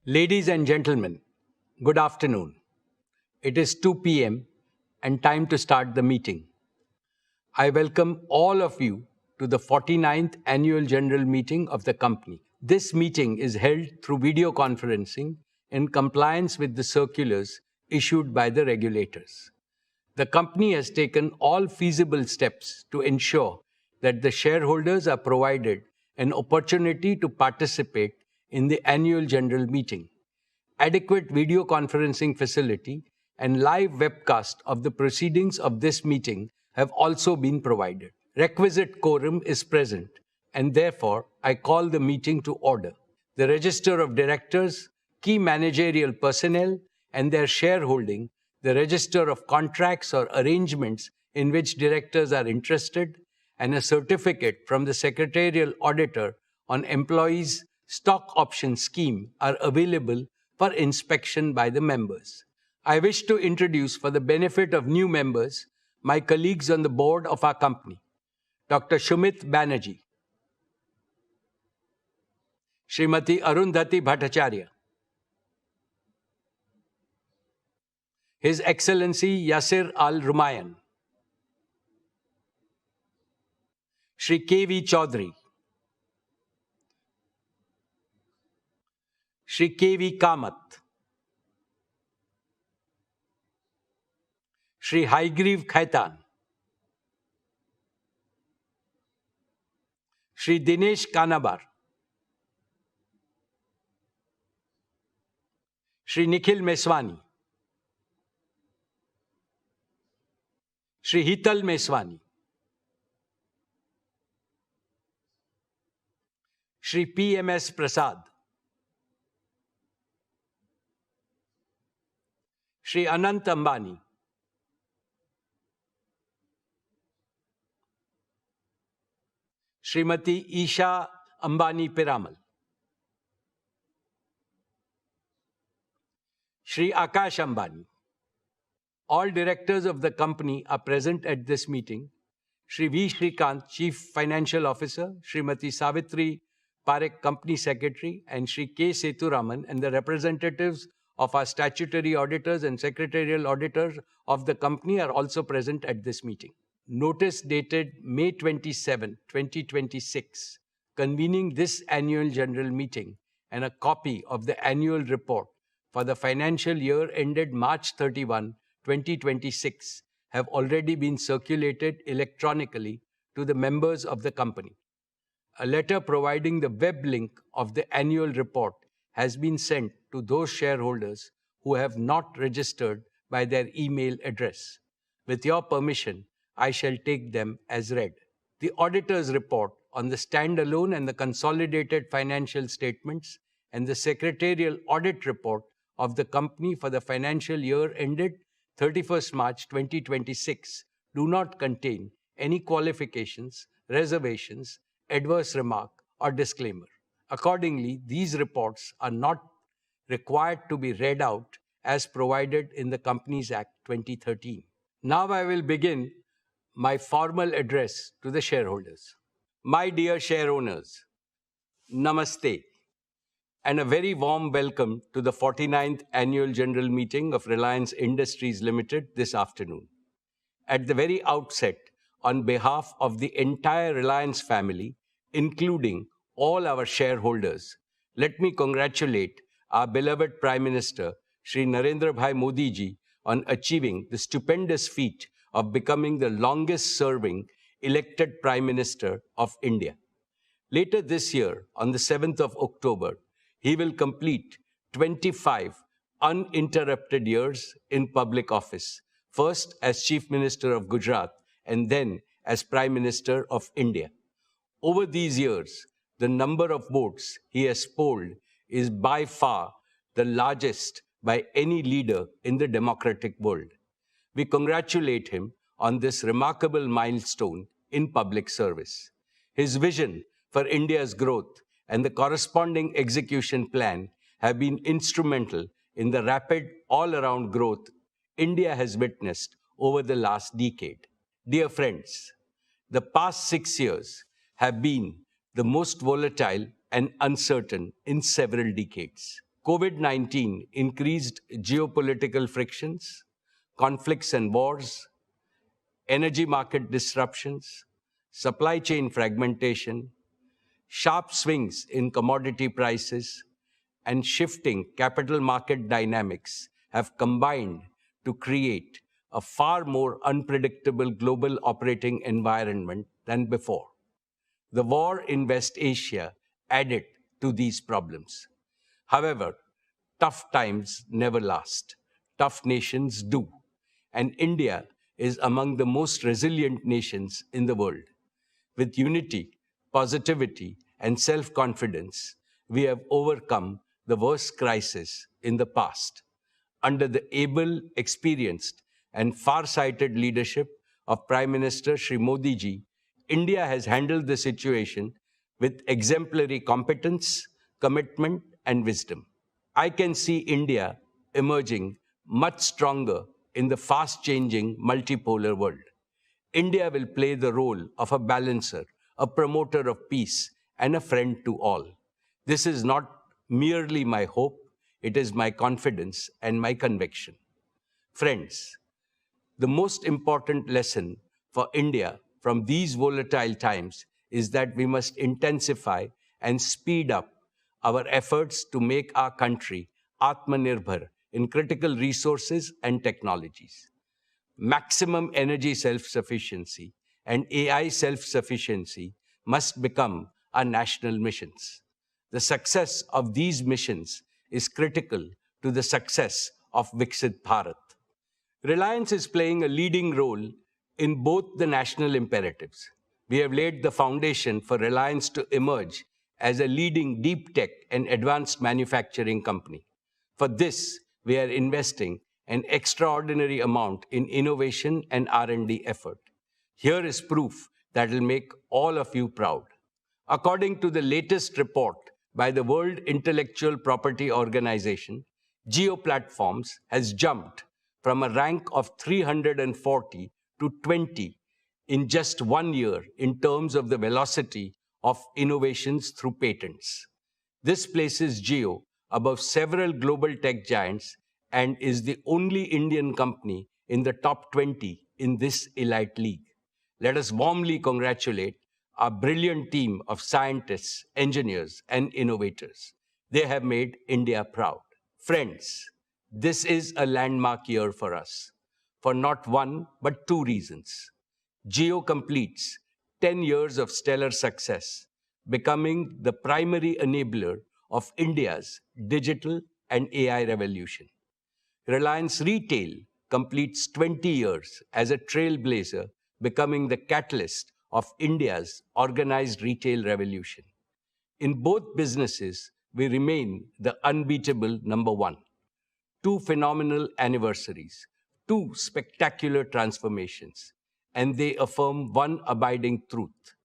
Ladies and gentlemen, good afternoon. It is 2 p.m. and time to start the meeting. I welcome all of you to the 49th Annual General Meeting of the company. This meeting is held through video conferencing in compliance with the circulars issued by the regulators. The company has taken all feasible steps to ensure that the shareholders are provided an opportunity to participate in the annual general meeting. Adequate video conferencing facility and live webcast of the proceedings of this meeting have also been provided. Requisite quorum is present, and therefore I call the meeting to order. The register of directors, key managerial personnel, and their shareholding, the register of contracts or arrangements in which directors are interested, and a certificate from the secretarial auditor on employees' stock option scheme are available for inspection by the members. I wish to introduce, for the benefit of new members, my colleagues on the board of our company. Dr. Shumit Banerjee, Srimati Arundhati Bhattacharya, His Excellency Yasir Al-Rumayyan, Shri K.V. Chaudhary, Shri K.V. Kamath, Shri Haigriv Khaitan, Shri Dinesh Kanabar, Shri Nikhil Meswani, Shri Hital Meswani, Shri P.M.S. Prasad, Shri Anant Ambani, Srimati Isha Ambani Piramal, Shri Akash Ambani. All directors of the company are present at this meeting. Shri V. Shrikant, Chief Financial Officer, Srimati Savitri Parekh, Company Secretary, and Shri K. Seturaman, and the representatives of our statutory auditors and secretarial auditors of the company are also present at this meeting. Notice dated May 27, 2026, convening this annual general meeting and a copy of the annual report for the financial year ended March 31, 2026, have already been circulated electronically to the members of the company. A letter providing the web link of the annual report has been sent to those shareholders who have not registered by their email address. With your permission, I shall take them as read. The auditor's report on the standalone and the consolidated financial statements and the secretarial audit report of the company for the financial year ended 31st March 2026 do not contain any qualifications, reservations, adverse remark, or disclaimer. Accordingly, these reports are not required to be read out as provided in the Companies Act 2013. Now I will begin my formal address to the shareholders. My dear shareowners, Namaste, and a very warm welcome to the 49th Annual General Meeting of Reliance Industries Limited this afternoon. At the very outset, on behalf of the entire Reliance family, including all our shareholders, let me congratulate our beloved Prime Minister, Shri Narendra Bhai Modi ji, on achieving the stupendous feat of becoming the longest-serving elected Prime Minister of India. Later this year, on the 7th of October, he will complete 25 uninterrupted years in public office, first as Chief Minister of Gujarat and then as Prime Minister of India. Over these years, the number of votes he has polled is by far the largest by any leader in the democratic world. We congratulate him on this remarkable milestone in public service. His vision for India's growth and the corresponding execution plan have been instrumental in the rapid all-around growth India has witnessed over the last decade. Dear friends, the past 6 years have been the most volatile and uncertain in several decades. COVID-19 increased geopolitical frictions, conflicts and wars, energy market disruptions, supply chain fragmentation, sharp swings in commodity prices, and shifting capital market dynamics have combined to create a far more unpredictable global operating environment than before. The war in West Asia added to these problems. However, tough times never last. Tough nations do. And India is among the most resilient nations in the world. With unity, positivity, and self-confidence, we have overcome the worst crisis in the past. Under the able, experienced, and far-sighted leadership of Prime Minister Shri Modi ji, India has handled the situation with exemplary competence, commitment, and wisdom. I can see India emerging much stronger in the fast-changing multipolar world. India will play the role of a balancer, a promoter of peace, and a friend to all. This is not merely my hope, it is my confidence and my conviction. Friends, the most important lesson for India from these volatile times is that we must intensify and speed up our efforts to make our country Atmanirbhar in critical resources and technologies. Maximum energy self-sufficiency and AI self-sufficiency must become our national missions. The success of these missions is critical to the success of Viksit Bharat. Reliance is playing a leading role in both the national imperatives. We have laid the foundation for Reliance to emerge as a leading deep tech and advanced manufacturing company. For this, we are investing an extraordinary amount in innovation and R&D effort. Here is proof that will make all of you proud. According to the latest report by the World Intellectual Property Organization, Jio Platforms has jumped from a rank of 340 to 20 in just 1 year in terms of the velocity of innovations through patents. This places Jio above several global tech giants and is the only Indian company in the top 20 in this elite league. Let us warmly congratulate our brilliant team of scientists, engineers, and innovators. They have made India proud. Friends, this is a landmark year for us, for not one, but two reasons. Jio completes 10 years of stellar success, becoming the primary enabler of India's digital and AI revolution. Reliance Retail completes 20 years as a trailblazer, becoming the catalyst of India's organized retail revolution. In both businesses, we remain the unbeatable number one. Two phenomenal anniversaries, two spectacular transformations, and they affirm one abiding truth.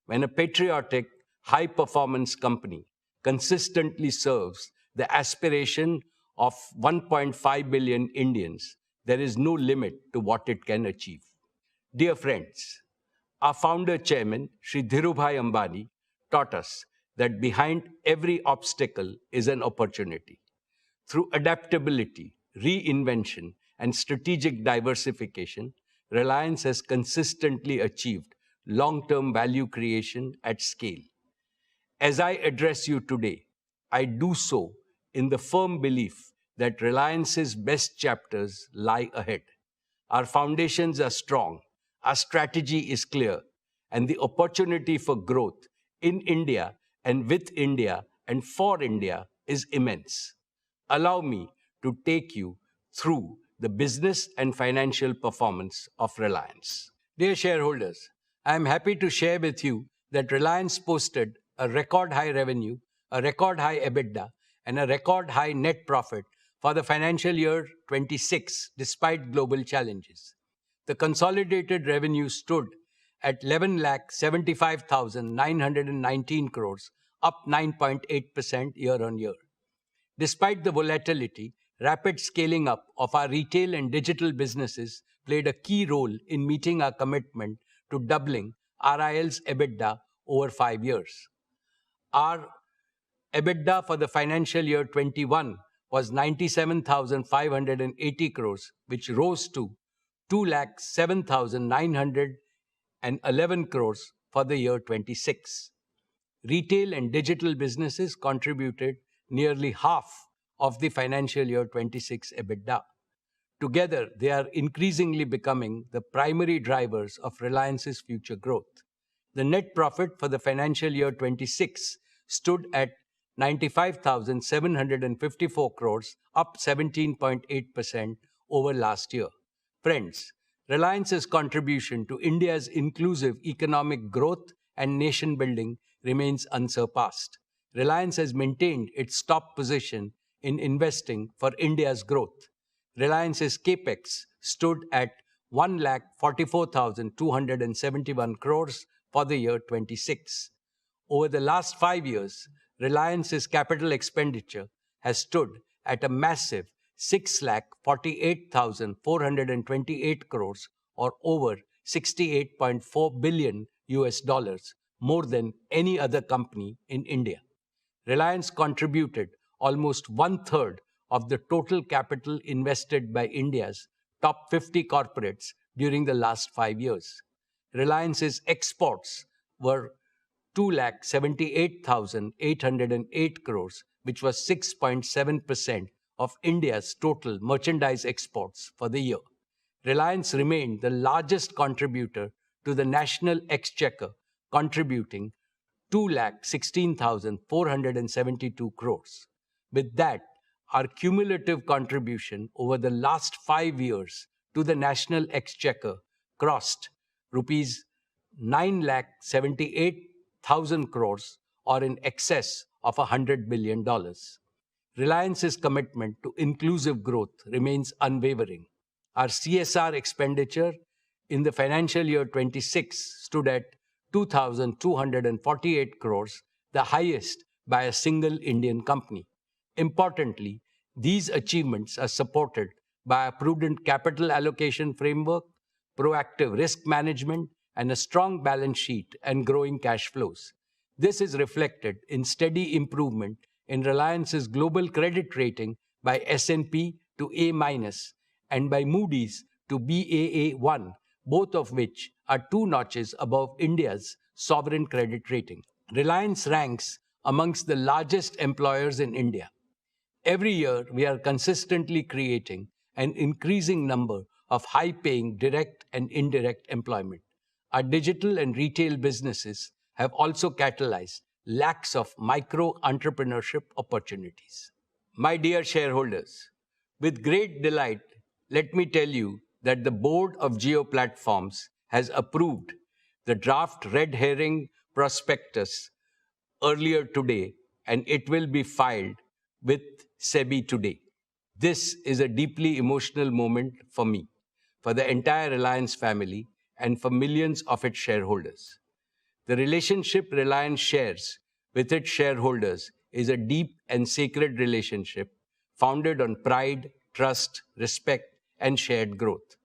When a patriotic, high-performance company consistently serves the aspiration of 1.5 billion Indians, there is no limit to what it can achieve. Dear friends, our founder chairman, Shri Dhirubhai Ambani, taught us that behind every obstacle is an opportunity. Through adaptability, reinvention, and strategic diversification, Reliance has consistently achieved long-term value creation at scale. As I address you today, I do so in the firm belief that Reliance's best chapters lie ahead. Our foundations are strong, our strategy is clear, and the opportunity for growth in India and with India and for India is immense. Allow me to take you through the business and financial performance of Reliance. Dear shareholders, I am happy to share with you that Reliance posted a record high revenue, a record high EBITDA, and a record high net profit for the financial year 26, despite global challenges. The consolidated revenue stood at 11,75,919 crores, up 9.8% year-on-year. Despite the volatility, rapid scaling up of our retail and digital businesses played a key role in meeting our commitment to doubling RIL's EBITDA over 5 years. Our EBITDA for the financial year 21 was 97,580 crores, which rose to 2,07,911 crores for the year 26. Retail and digital businesses contributed nearly half of the financial year 26 EBITDA. Together, they are increasingly becoming the primary drivers of Reliance's future growth. The net profit for the financial year 26 stood at 95,754 crores, up 17.8% over last year. Friends, Reliance's contribution to India's inclusive economic growth and nation building remains unsurpassed. Reliance has maintained its top position in investing for India's growth. Reliance's capex stood at 1,44,271 crores for the year 26. Over the last 5 years, Reliance's capital expenditure has stood at a massive 6,48,428 crores, or over $68.4 billion US dollars, more than any other company in India. Reliance contributed almost one-third of the total capital invested by India's top 50 corporates during the last 5 years. Reliance's exports were 2,78,808 crores, which was 6.7% of India's total merchandise exports for the year. Reliance remained the largest contributor to the national exchequer, contributing 2,16,472 crores. With that, our cumulative contribution over the last 5 years to the national exchequer crossed rupees 9,78,000 crores, or in excess of $100 billion. Reliance's commitment to inclusive growth remains unwavering. Our CSR expenditure in the financial year 26 stood at 2,248 crores, the highest by a single Indian company. Importantly, these achievements are supported by a prudent capital allocation framework, proactive risk management, and a strong balance sheet and growing cash flows. This is reflected in steady improvement in Reliance's global credit rating by S&P to A- and by Moody's to Baa1, both of which are 2 notches above India's sovereign credit rating. Reliance ranks amongst the largest employers in India. Every year, we are consistently creating an increasing number of high-paying direct and indirect employment. Our digital and retail businesses have also catalyzed lakhs of micro-entrepreneurship opportunities. My dear shareholders, with great delight, let me tell you that the board of Jio Platforms has approved the draft red herring prospectus earlier today, and it will be filed with SEBI today. This is a deeply emotional moment for me, for the entire Reliance family, and for millions of its shareholders. The relationship Reliance shares with its shareholders is a deep and sacred relationship founded on pride, trust, respect, and shared growth.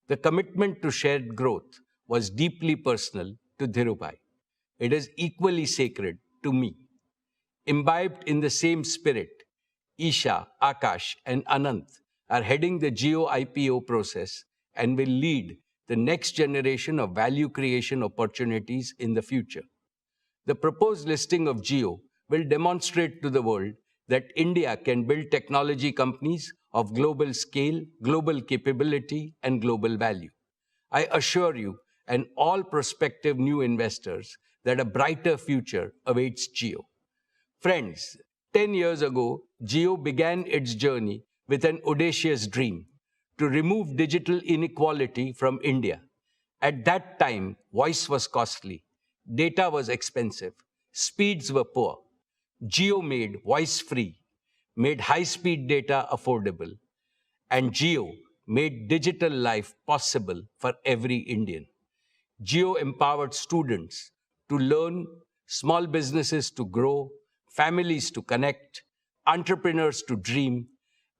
The commitment to shared growth was deeply personal to Dhirubhai. It is equally sacred to me. Imbibed in the same spirit, Isha, Akash, and Anant are heading the Jio IPO process and will lead the next generation of value creation opportunities in the future. The proposed listing of Jio will demonstrate to the world that India can build technology companies of global scale, global capability, and global value. I assure you and all prospective new investors that a brighter future awaits Jio. Friends, 10 years ago, Jio began its journey with an audacious dream to remove digital inequality from India. At that time, voice was costly, data was expensive, speeds were poor. Jio made voice free, made high-speed data affordable, and Jio made digital life possible for every Indian. Jio empowered students to learn, small businesses to grow, families to connect, entrepreneurs to dream,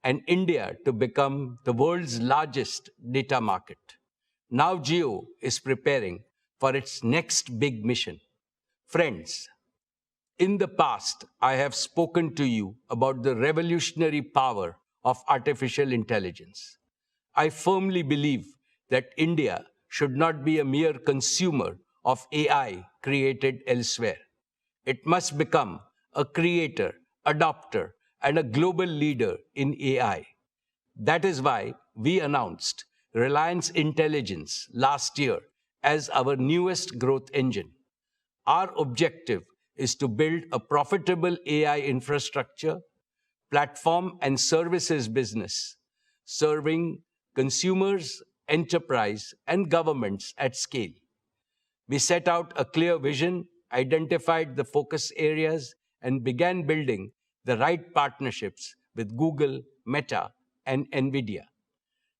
and India to become the world's largest data market. Now Jio is preparing for its next big mission. Friends, In the past, I have spoken to you about the revolutionary power of artificial intelligence. I firmly believe that India should not be a mere consumer of AI created elsewhere. It must become a creator, adopter, and a global leader in AI. That is why we announced Reliance Intelligence last year as our newest growth engine. Our objective is to build a profitable AI infrastructure, platform, and services business, serving consumers, enterprise, and governments at scale. We set out a clear vision, identified the focus areas, and began building the right partnerships with Google, Meta, and NVIDIA.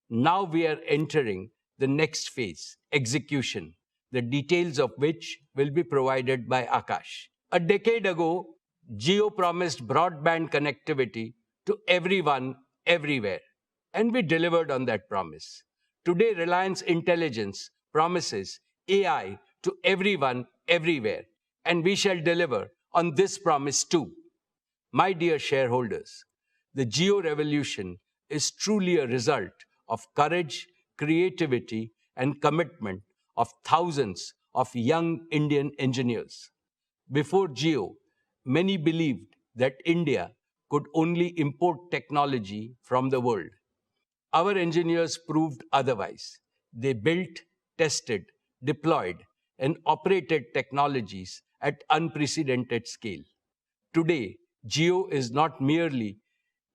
Now we are entering the next phase, execution, the details of which will be provided by Akash. A decade ago, Jio promised broadband connectivity to everyone, everywhere, and we delivered on that promise. Today, Reliance Intelligence promises AI to everyone, everywhere, and we shall deliver on this promise too. My dear shareholders, the Jio revolution is truly a result of courage, creativity, and commitment of thousands of young Indian engineers. Before Jio, many believed that India could only import technology from the world. Our engineers proved otherwise. They built, tested, deployed, and operated technologies at unprecedented scale. Today, Jio is not merely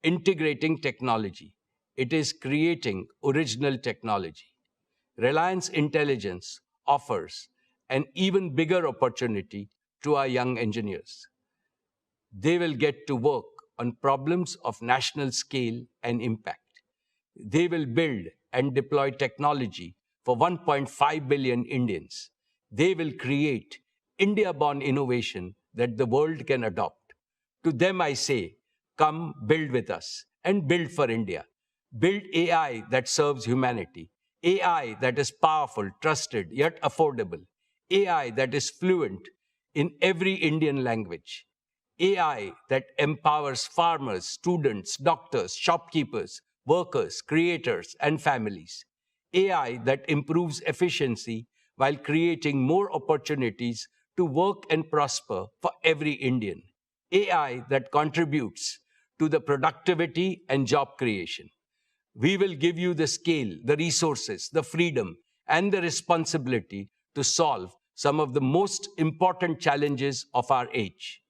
integrating technology, it is creating original technology. Reliance Intelligence offers an even bigger opportunity to our young engineers. They will get to work on problems of national scale and impact. They will build and deploy technology for 1.5 billion Indians. They will create India-born innovation that the world can adopt. To them I say, come build with us and build for India. Build AI that serves humanity. AI that is powerful, trusted, yet affordable. AI that is fluent in every Indian language. AI that empowers farmers, students, doctors, shopkeepers, workers, creators, and families. AI that improves efficiency while creating more opportunities to work and prosper for every Indian. AI that contributes to the productivity and job creation. We will give you the scale, the resources, the freedom, and the responsibility to solve some of the most important challenges of our age.